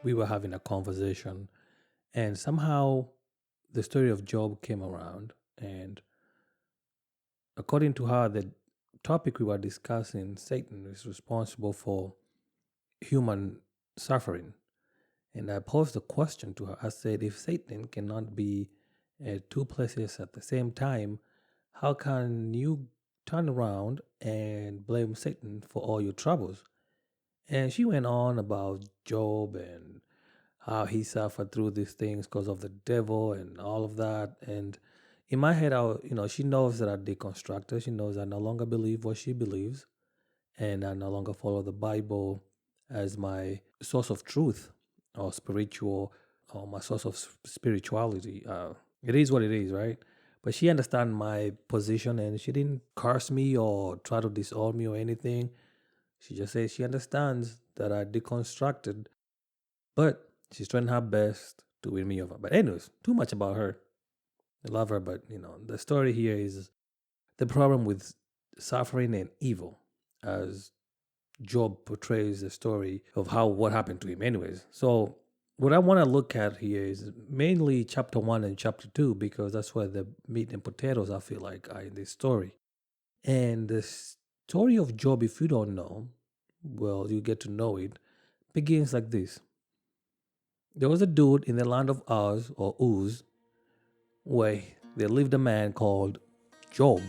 we were having a conversation, and somehow the story of Job came around. And according to her, the topic we were discussing, Satan is responsible for human suffering. And I posed a question to her. I said, if Satan cannot be at two places at the same time, how can you turn around and blame Satan for all your troubles? And she went on about Job and how he suffered through these things because of the devil and all of that. And in my head, she knows that I deconstruct her. She knows I no longer believe what she believes, and I no longer follow the Bible as my source of truth or spiritual or my source of spirituality. It is what it is, right? But she understands my position and she didn't curse me or try to disown me or anything. She just says she understands that I deconstructed, but she's trying her best to win me over. But anyways, too much about her. I love her, but the story here is the problem with suffering and evil, as Job portrays the story of how what happened to him. Anyways, so what I want to look at here is mainly chapter 1 and chapter 2 because that's where the meat and potatoes I feel like are in this story. And the story of Job, if you don't know, well, you get to know it, begins like this. There was a dude in the land of Uz or Uz where there lived a man called Job.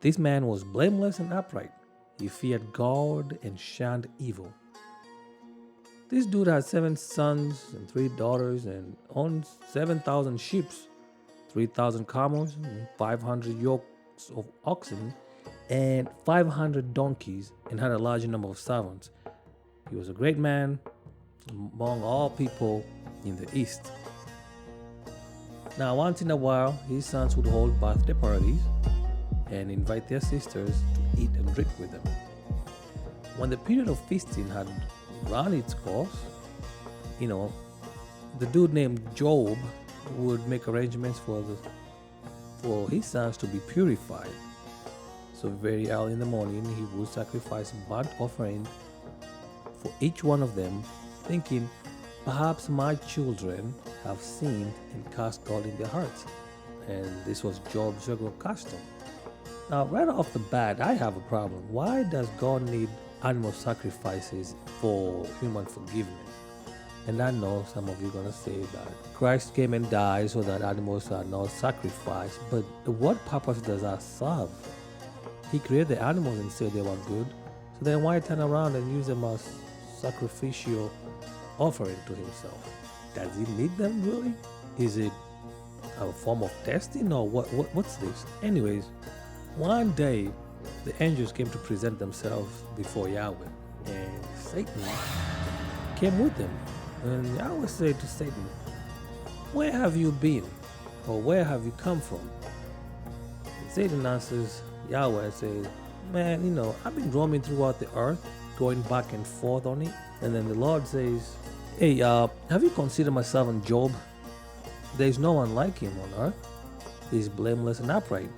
This man was blameless and upright. He feared God and shunned evil. This dude had 7 sons and 3 daughters and owned 7,000 sheep, 3,000 camels, and 500 yokes of oxen, and 500 donkeys, and had a large number of servants. He was a great man among all people in the East. Now, once in a while, his sons would hold birthday parties and invite their sisters to eat and drink with them. When the period of feasting had run its course, the dude named Job would make arrangements for his sons to be purified. So very early in the morning, he would sacrifice burnt offering for each one of them, thinking, perhaps my children have sinned and cast God in their hearts. And this was Job's regular custom. Now, right off the bat, I have a problem. Why does God need animal sacrifices for human forgiveness? And I know some of you are going to say that Christ came and died so that animals are not sacrificed. But what purpose does that serve? He created the animals and said they were good. So then why turn around and use them as sacrificial offering to himself? Does he need them really? Is it a form of testing or what's this? Anyways, one day the angels came to present themselves before Yahweh, and Satan came with them. And Yahweh said to Satan, where have you been? Or where have you come from? And Satan answers Yahweh and says, man, I've been roaming throughout the earth, going back and forth on it. And then the Lord says, hey, have you considered my servant Job? There is no one like him on earth. He is blameless and upright,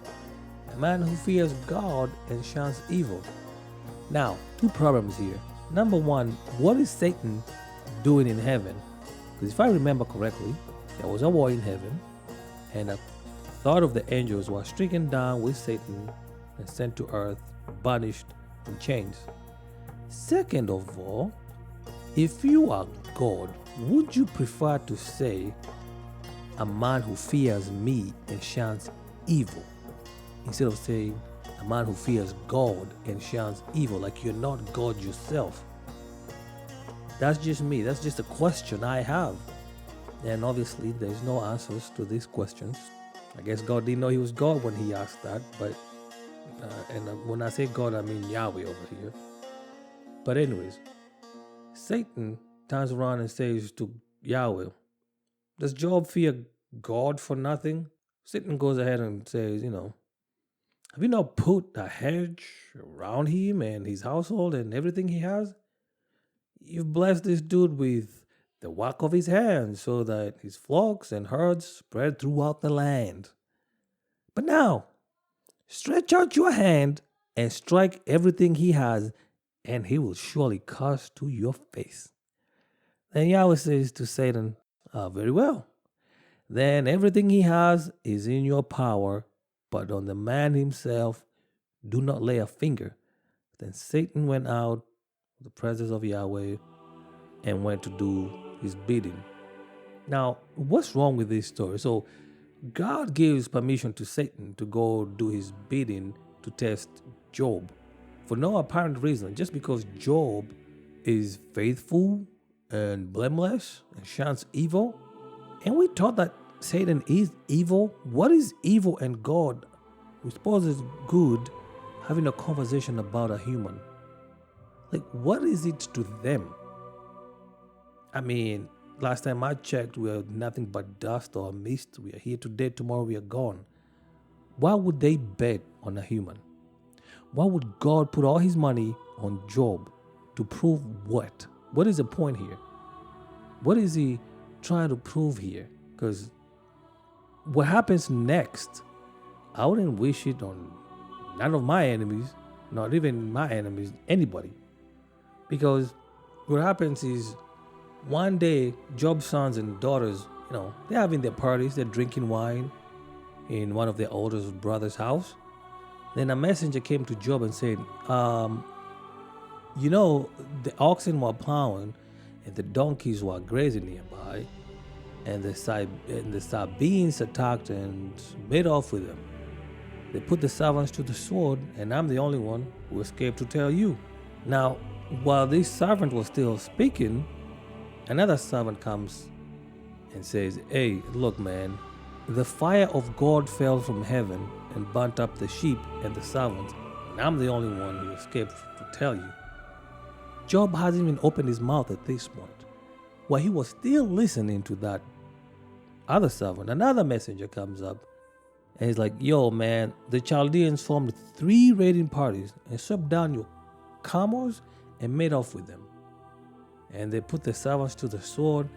a man who fears God and shuns evil. Now, two problems here. Number one, what is Satan doing in heaven? Because if I remember correctly, there was a war in heaven, and a third of the angels were stricken down with Satan and sent to earth, banished in chains. Second of all, if you are God, would you prefer to say, a man who fears me and shuns evil, instead of saying, a man who fears God and shuns evil, like you're not God yourself? That's just me. That's just a question I have. And obviously, there's no answers to these questions. I guess God didn't know he was God when he asked that. But when I say God, I mean Yahweh over here. But anyways, Satan turns around and says to Yahweh, does Job fear God for nothing? Satan goes ahead and says, have you not put a hedge around him and his household and everything he has? You've blessed this dude with the work of his hands so that his flocks and herds spread throughout the land. But now, stretch out your hand and strike everything he has, and he will surely curse to your face. Then Yahweh says to Satan, very well. Then everything he has is in your power, but on the man himself, do not lay a finger. Then Satan went out of the presence of Yahweh and went to do his bidding. Now, what's wrong with this story? So, God gives permission to Satan to go do his bidding to test Job for no apparent reason, just because Job is faithful and blameless and shuns evil. And we taught that Satan is evil. What is evil and God, we suppose is good, having a conversation about a human? Like, what is it to them? I mean, last time I checked, we are nothing but dust or mist. We are here today, tomorrow we are gone. Why would they bet on a human? Why would God put all his money on Job to prove what? What is the point here? What is he trying to prove here? Because what happens next, I wouldn't wish it on none of my enemies, not even my enemies, anybody. Because what happens is one day, Job's sons and daughters, they're having their parties, they're drinking wine in one of their oldest brother's house. Then a messenger came to Job and said, the oxen were plowing and the donkeys were grazing nearby, and the Sabaeans attacked and made off with them. They put the servants to the sword, and I'm the only one who escaped to tell you. Now, while this servant was still speaking, another servant comes and says, hey, look, man, the fire of God fell from heaven and burnt up the sheep and the servants, and I'm the only one who escaped to tell you. Job hasn't even opened his mouth at this point. While he was still listening to that other servant, another messenger comes up and he's like, yo, man, the Chaldeans formed 3 raiding parties and swept down your camels and made off with them. And they put the servants to the sword,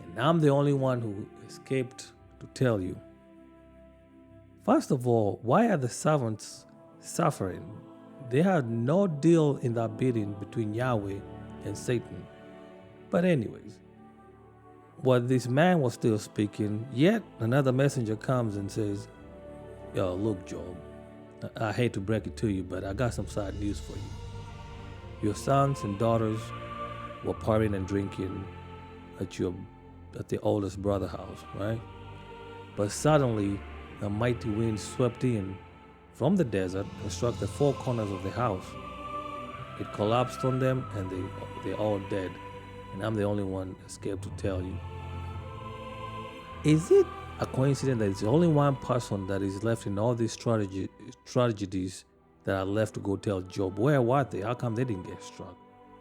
and I'm the only one who escaped to tell you. First of all, why are the servants suffering? They had no deal in that bidding between Yahweh and Satan. But anyways, while this man was still speaking, yet another messenger comes and says, yo, look, Job, I hate to break it to you, but I got some sad news for you. Your sons and daughters were partying and drinking at the oldest brother's house, right? But suddenly, a mighty wind swept in from the desert and struck the 4 corners of the house. It collapsed on them, and they're all dead. And I'm the only one escaped to tell you. Is it a coincidence that it's only one person that is left in all these tragedies that are left to go tell Job? Where were they? How come they didn't get struck?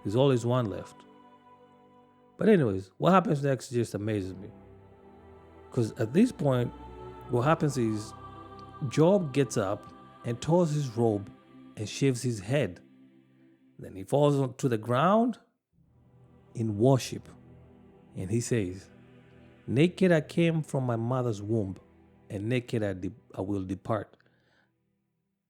There's always one left. But anyways, what happens next just amazes me. Because at this point, what happens is Job gets up and tears his robe and shaves his head. Then he falls to the ground in worship. And he says, naked I came from my mother's womb, and naked I will depart.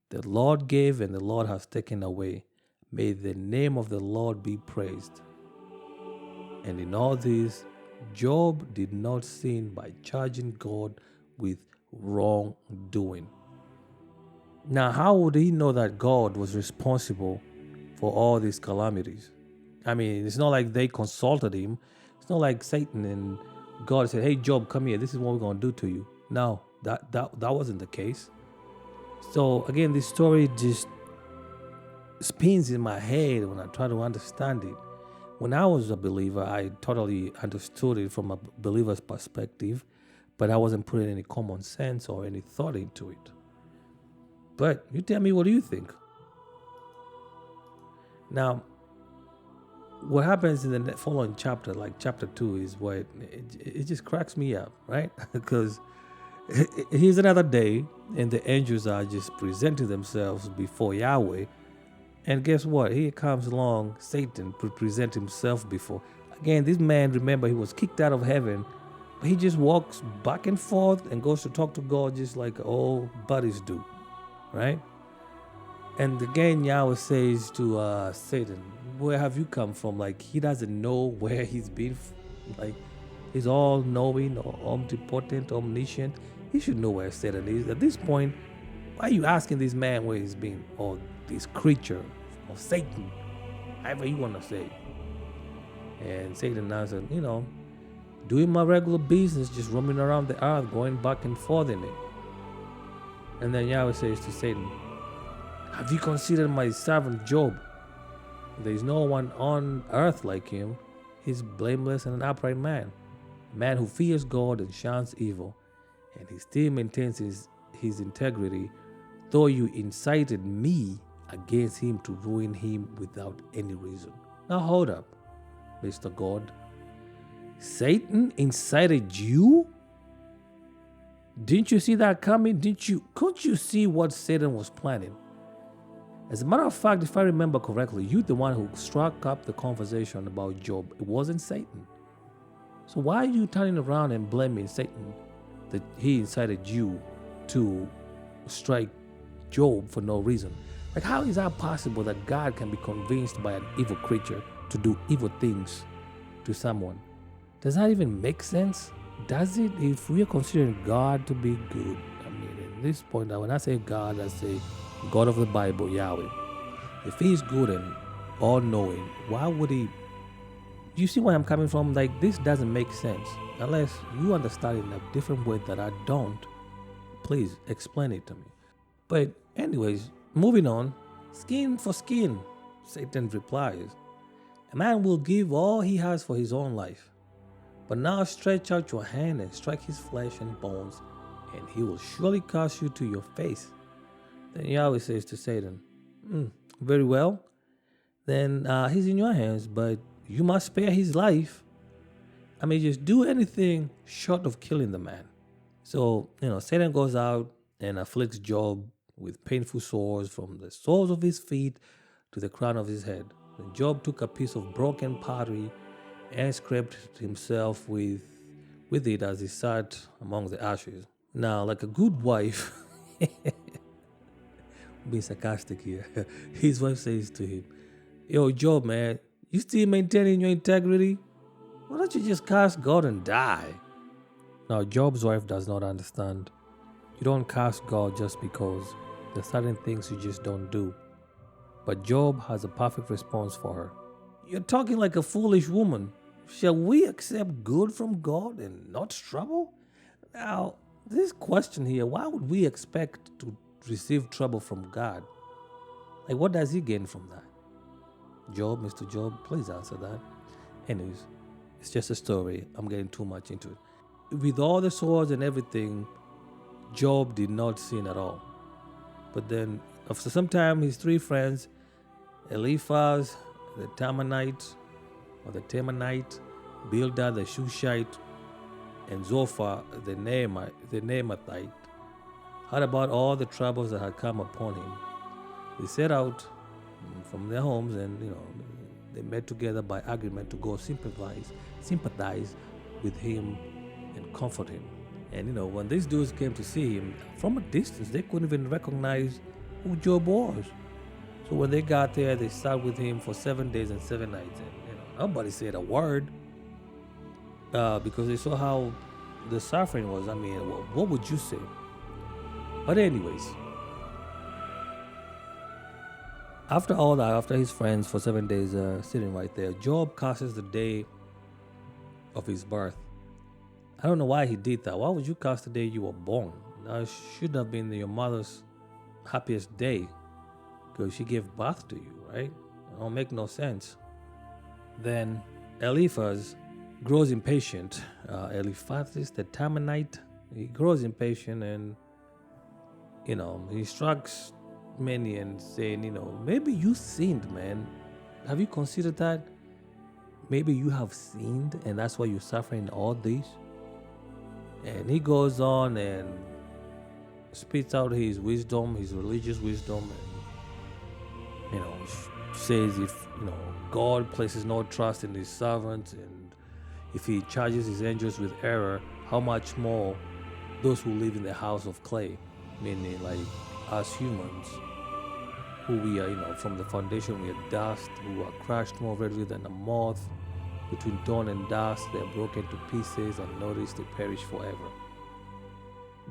The Lord gave, and the Lord has taken away. May the name of the Lord be praised. And in all this, Job did not sin by charging God with wrongdoing. Now, how would he know that God was responsible for all these calamities? I mean, it's not like they consulted him. It's not like Satan and God said, hey, Job, come here. This is what we're going to do to you. No, that wasn't the case. So, again, this story just spins in my head when I try to understand it. When I was a believer, I totally understood it from a believer's perspective, but I wasn't putting any common sense or any thought into it. But you tell me, what do you think? Now, what happens in the following chapter, like chapter 2, is what it just cracks me up, right? Because here's another day, and the angels are just presenting themselves before Yahweh. And guess what? Here comes along Satan to present himself before. Again, this man, remember, he was kicked out of heaven. But he just walks back and forth and goes to talk to God just like all buddies do, right? And again, Yahweh says to Satan, where have you come from? Like, he doesn't know where he's been Like, he's all knowing, omnipotent, omniscient. He should know where Satan is. At this point, why are you asking this man where he's been? Or this creature of Satan, however you want to say. And Satan answered, doing my regular business, just roaming around the earth, going back and forth in it. And then Yahweh says to Satan, have you considered my servant Job? There is no one on earth like him. He's blameless and an upright man, a man who fears God and shuns evil, and he still maintains his integrity, though you incited me against him to ruin him without any reason. Now hold up, Mr. God. Satan incited you? Didn't you see that coming? Couldn't you see what Satan was planning? As a matter of fact, if I remember correctly, you're the one who struck up the conversation about Job. It wasn't Satan. So why are you turning around and blaming Satan that he incited you to strike Job for no reason? Like, how is that possible that God can be convinced by an evil creature to do evil things to someone? Does that even make sense? Does it? If we are considering God to be good, I mean, at this point, when I say God, I say God of the Bible, Yahweh. If he's good and all-knowing, why would he? You see where I'm coming from? Like, this doesn't make sense. Unless you understand it in a different way that I don't, please explain it to me. But anyways, moving on. Skin for skin, Satan replies. A man will give all he has for his own life. But now stretch out your hand and strike his flesh and bones, and he will surely curse you to your face. Then Yahweh says to Satan, very well, then he's in your hands, but you must spare his life. I mean, just do anything short of killing the man. So, Satan goes out and afflicts Job with painful sores from the soles of his feet to the crown of his head. Then Job took a piece of broken pottery and scraped himself with it as he sat among the ashes. Now, like a good wife, being sarcastic here, his wife says to him, yo, Job, man, you still maintaining your integrity? Why don't you just curse God and die? Now, Job's wife does not understand. You don't curse God just because there's certain things you just don't do. But Job has a perfect response for her. You're talking like a foolish woman. Shall we accept good from God and not trouble? Now, this question here, why would we expect to receive trouble from God? Like, what does he gain from that? Job, Mr. Job, please answer that. Anyways, it's just a story. I'm getting too much into it. With all the swords and everything, Job did not sin at all. But then, after some time, his three friends, Eliphaz, the Temanite, Bildad, the Shushite, and Zophar, the Naamathite, heard about all the troubles that had come upon him. They set out from their homes and, they met together by agreement to go sympathize with him and comfort him. And, when these dudes came to see him, from a distance, they couldn't even recognize who Job was. So when they got there, they sat with him for 7 days and 7 nights. And, nobody said a word because they saw how the suffering was. I mean, what would you say? But anyways, after all that, after his friends for 7 days sitting right there, Job curses the day of his birth. I don't know why he did that. Why would you curse the day you were born? That should have been your mother's happiest day because she gave birth to you, right? It don't make no sense. Then Eliphaz grows impatient. Eliphaz, the Temanite, he grows impatient and, he strikes many and saying, maybe you sinned, man. Have you considered that? Maybe you have sinned and that's why you're suffering all this. And he goes on and spits out his wisdom, his religious wisdom, and, says if, God places no trust in his servants and if he charges his angels with error, how much more those who live in the house of clay, meaning like us humans, who we are, from the foundation we are dust, who are crushed more readily than a moth, Between dawn and dusk, they're broken to pieces, and notice they perish forever.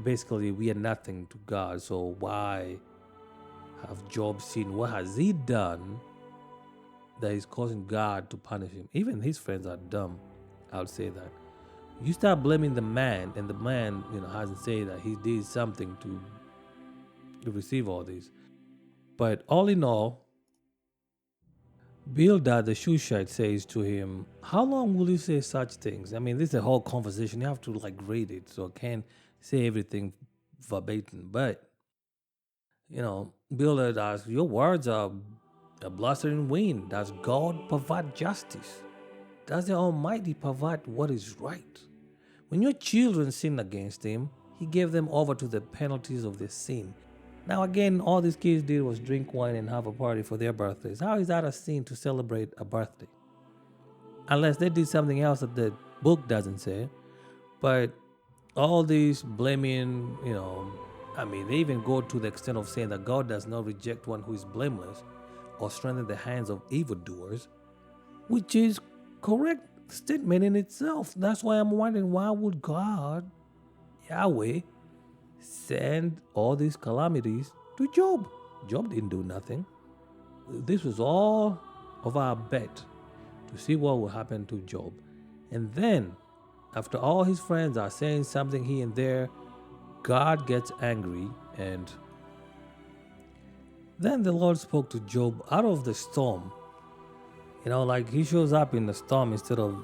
Basically, we are nothing to God, so why have Job sinned? What has he done that is causing God to punish him? Even his friends are dumb. I'll say that. You start blaming the man, and the man, hasn't said that he did something to receive all this. But all in all, Bildad the Shushite says to him, "How long will you say such things?" I mean, this is a whole conversation. You have to read it, so I can't say everything verbatim. But Bildad asks, "Your words are a blustering wind. Does God provide justice? Does the Almighty provide what is right? When your children sinned against Him, He gave them over to the penalties of their sin." Now again, all these kids did was drink wine and have a party for their birthdays. How is that a sin to celebrate a birthday? Unless they did something else that the book doesn't say. But all these blaming, they even go to the extent of saying that God does not reject one who is blameless or strengthen the hands of evildoers, which is correct statement in itself. That's why I'm wondering, why would God, Yahweh, send all these calamities to Job? Job didn't do nothing. This was all of our bet to see what will happen to Job. And then, after all his friends are saying something here and there, God gets angry, and then the Lord spoke to Job out of the storm. He shows up in the storm instead of,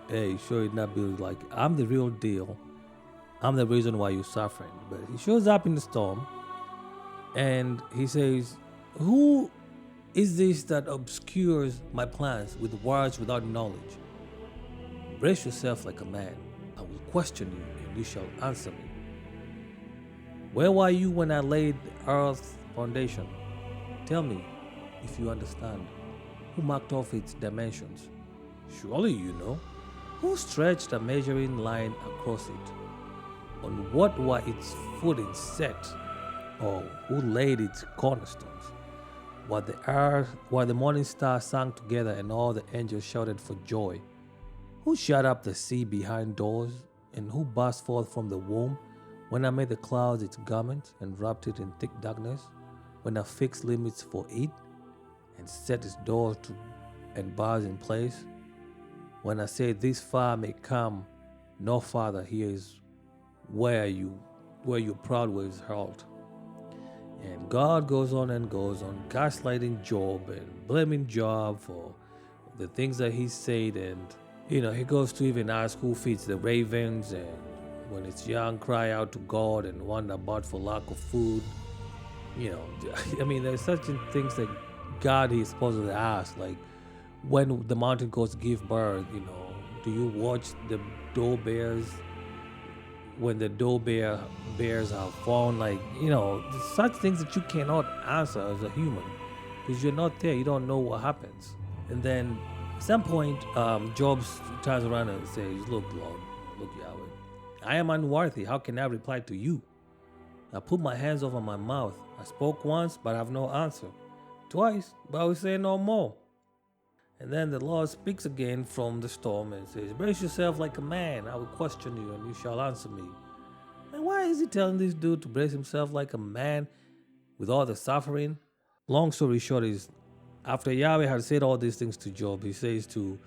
hey, sure it not be like, I'm the real deal. I'm the reason why you're suffering. But he shows up in the storm and he says, "Who is this that obscures my plans with words without knowledge? Brace yourself like a man. I will question you and you shall answer me. Where were you when I laid the earth's foundation? Tell me if you understand. Who marked off its dimensions? Surely you know. Who stretched a measuring line across it? On what were its footings set? Or who laid its cornerstones? While the morning stars sang together and all the angels shouted for joy? Who shut up the sea behind doors? And who burst forth from the womb? When I made the clouds its garment and wrapped it in thick darkness? When I fixed limits for it and set its doors and bars in place? When I said this far may come, no farther, here is where your proud waves halt." And God goes on and goes on, gaslighting Job and blaming Job for the things that he said. And he goes to even ask who feeds the ravens, and when it's young, cry out to God and wonder about for lack of food. There's such things that God is supposed to ask, like when the mountain goats give birth. Do you watch the doe bears when the doe bears are born? Such things that you cannot answer as a human because you're not there. You don't know what happens. And then at some point, Job turns around and says, "Look, Lord, look, Yahweh, I am unworthy. How can I reply to you? I put my hands over my mouth. I spoke once, but I have no answer. Twice, but I will say no more." And then the Lord speaks again from the storm and says, "Brace yourself like a man. I will question you and you shall answer me." And why is he telling this dude to brace himself like a man with all the suffering? Long story short is, after Yahweh had said all these things to Job, he says to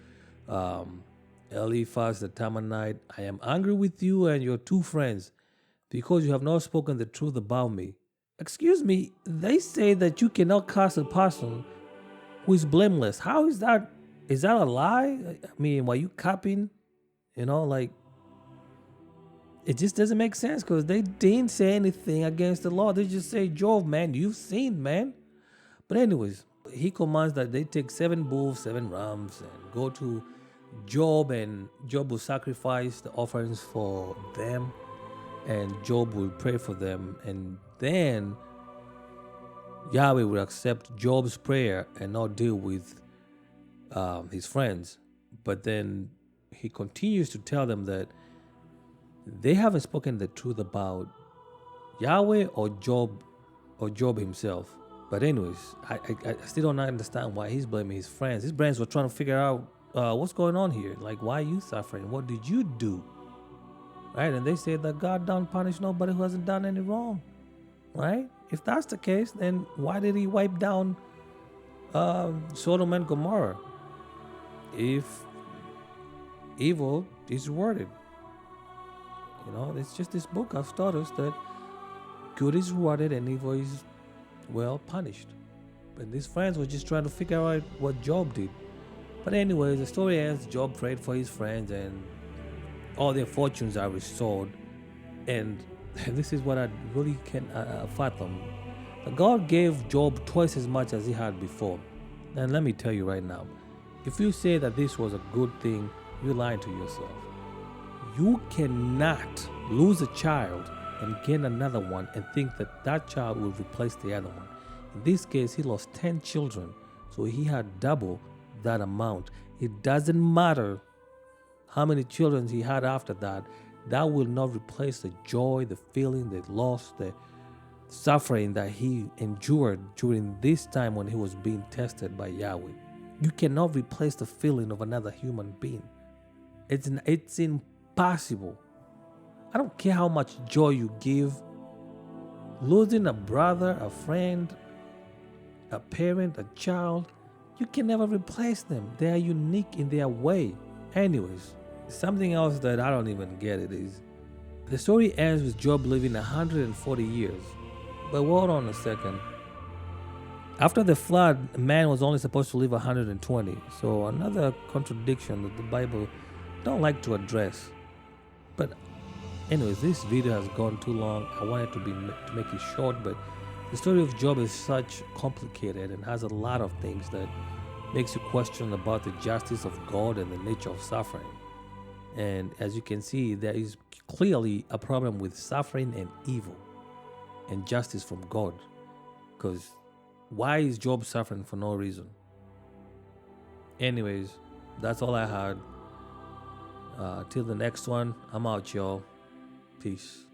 Eliphaz the Temanite, "I am angry with you and your two friends because you have not spoken the truth about me." Excuse me, they say that you cannot curse a person who is blameless. How is that? Is that a lie? I mean, were you copying? It just doesn't make sense because they didn't say anything against the law. They just say, "Job, man, you've sinned, man." But anyways, he commands that they take 7 bulls, 7 rams, and go to Job, and Job will sacrifice the offerings for them, and Job will pray for them, and then Yahweh will accept Job's prayer and not deal with his friends. But then he continues to tell them that they haven't spoken the truth about Yahweh or Job himself. But anyways, I still don't understand why he's blaming his friends. His friends were trying to figure out what's going on here? Like, why are you suffering? What did you do? Right? And they say that God don't punish nobody who hasn't done any wrong. Right? If that's the case, then why did he wipe down Sodom and Gomorrah? If evil is rewarded. It's just this book has taught us that good is rewarded and evil is, well, punished. But these friends were just trying to figure out what Job did. But anyways, the story ends. Job prayed for his friends and all their fortunes are restored. And this is what I really can't fathom. God gave Job twice as much as he had before. And let me tell you right now, if you say that this was a good thing, you're lying to yourself. You cannot lose a child and gain another one and think that that child will replace the other one. In this case, he lost 10 children, so he had double that amount. It doesn't matter how many children he had after that. That will not replace the joy, the feeling, the loss, the suffering that he endured during this time when he was being tested by Yahweh. You cannot replace the feeling of another human being. It's impossible. I don't care how much joy you give. Losing a brother, a friend, a parent, a child, you can never replace them. They are unique in their way. Anyways, something else that I don't even get it is the story ends with Job living 140 years. But hold on a second. After the flood, man was only supposed to live 120. So another contradiction that the Bible don't like to address. But anyways, this video has gone too long. I wanted to make it short, but the story of Job is such complicated and has a lot of things that makes you question about the justice of God and the nature of suffering. And as you can see, there is clearly a problem with suffering and evil and justice from God. Because why is Job suffering for no reason? Anyways, that's all I had. Till the next one, I'm out, y'all. Peace.